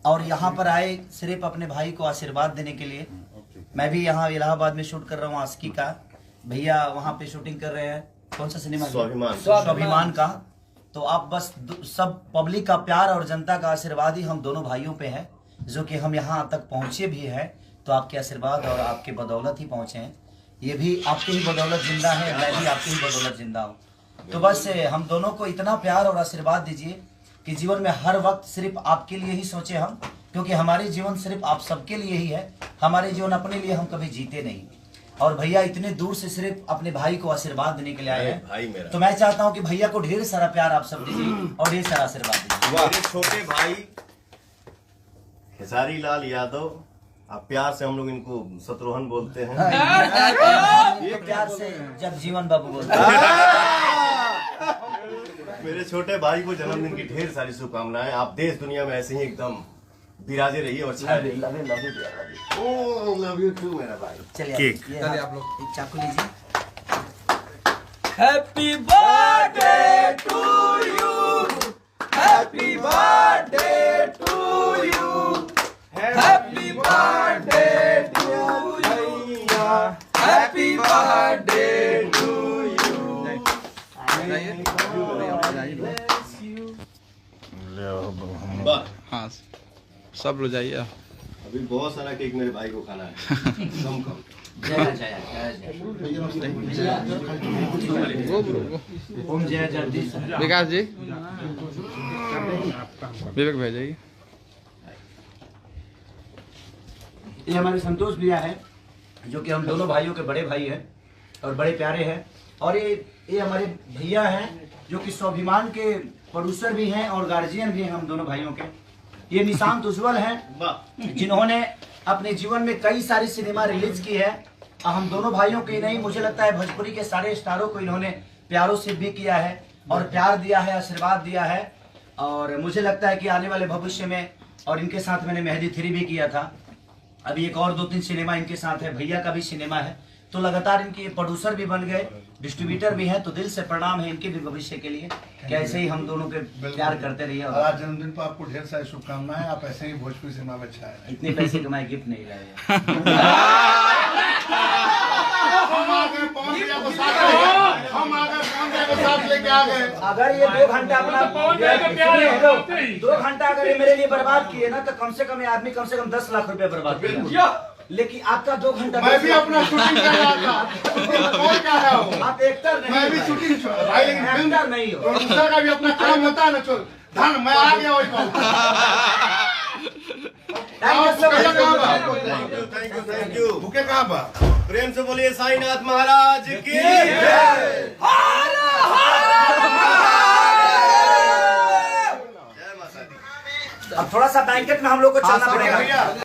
और यहाँ पर आए सिर्फ अपने भाई को आशीर्वाद देने के लिए। मैं भी यहाँ इलाहाबाद में शूट कर रहा हूँ आशिकी का, भैया वहाँ पे शूटिंग कर रहे हैं। कौन सा सिनेमा? स्वाभिमान का। तो आप बस सब पब्लिक का प्यार और जनता का आशीर्वाद ही हम दोनों भाइयों पे है, जो कि हम यहाँ तक पहुँचे भी है तो आपके आशीर्वाद और आपके बदौलत ही पहुँचे हैं। ये भी आपके ही बदौलत जिंदा है, मैं भी आपके ही बदौलत जिंदा हूँ। तो बस हम दोनों को इतना प्यार और आशीर्वाद दीजिए कि जीवन में हर वक्त सिर्फ आपके लिए ही सोचे हम, क्योंकि हमारे जीवन सिर्फ आप सबके लिए ही है। हमारे जीवन अपने लिए हम कभी जीते नहीं। और भैया इतने दूर से सिर्फ अपने भाई को आशीर्वाद देने के लिए आए हैं, तो मैं चाहता हूं कि भैया को ढेर सारा प्यार आप सब दीजिए और ढेर सारा आशीर्वाद दीजिए। मेरे छोटे भाई खेसारी लाल यादव, आप प्यार से हम लोग इनको शत्रुघ्न बोलते हैं। ये प्यार से जगजीवन बाबू बोलते हैं। मेरे छोटे भाई को जन्मदिन की ढेर सारी शुभकामनाएं। आप देश दुनिया में ऐसे ही एकदम विराजे रहिए और छाए रहिए। लव यू टू मेरा भाई। चलिए आप लोग एक चाकू लीजिए। Happy birthday to you, happy birthday to you, happy birthday to you, happy birthday to you. हाँ सब लोग जाइए। अभी बहुत सारा केक मेरे भाई को खाना है। कम कम। ओम जय जगदीश। विकास जी, विवेक भेजाइए। ये हमारे संतोष भैया है, जो कि हम दोनों भाइयों के बड़े भाई हैं और बड़े प्यारे हैं। और ये हमारे भैया हैं, जो कि स्वाभिमान के प्रोड्यूसर भी हैं और गार्जियन भी हैं हम दोनों भाइयों के। ये निशांत उज्जवल हैं, जिन्होंने अपने जीवन में कई सारी सिनेमा रिलीज की है। हम दोनों भाइयों के नहीं, मुझे लगता है भोजपुरी के सारे स्टारों को इन्होंने प्यारों से भी किया है और प्यार दिया है, आशीर्वाद दिया है। और मुझे लगता है कि आने वाले भविष्य में, और इनके साथ मैंने मेहंदी 3 भी किया था, अभी एक और 2-3 सिनेमा इनके साथ है। भैया का भी सिनेमा है, तो लगातार इनके प्रोड्यूसर भी बन गए, डिस्ट्रीब्यूटर भी हैं। तो दिल से प्रणाम है इनके भी भविष्य के लिए, कि ऐसे ही हम दोनों के प्यार करते रहिए। और आज जन्मदिन पर आपको ढेर सारी शुभकामनाएं। आप ऐसे ही भोजपुरी सिनेमा में छाए। इतने पैसे कमाए, गिफ्ट नहीं लाए। अगर ये 2 घंटा अपना 2 घंटा अगर ये मेरे लिए बर्बाद किए ना, तो कम से कम ये आदमी कम से कम 10 लाख रुपए बर्बाद किया। लेकिन आपका 2 घंटा, मैं भी अपना शूटिंग कर रहा था। और क्या है वो? आप एक्टर नहीं, मैं भी शूटिंग भाई, लेकिन एक्टर नहीं हो। प्रोड्यूसर का भी अपना काम होता है ना। चल धन मैं आ गया वही बात। Thank you. भूखे कहाँ बा? प्रेम से बोलिए साईनाथ महाराज की। अब थोड़ा सा बैंकेट में हम लोग को चलना पड़ेगा।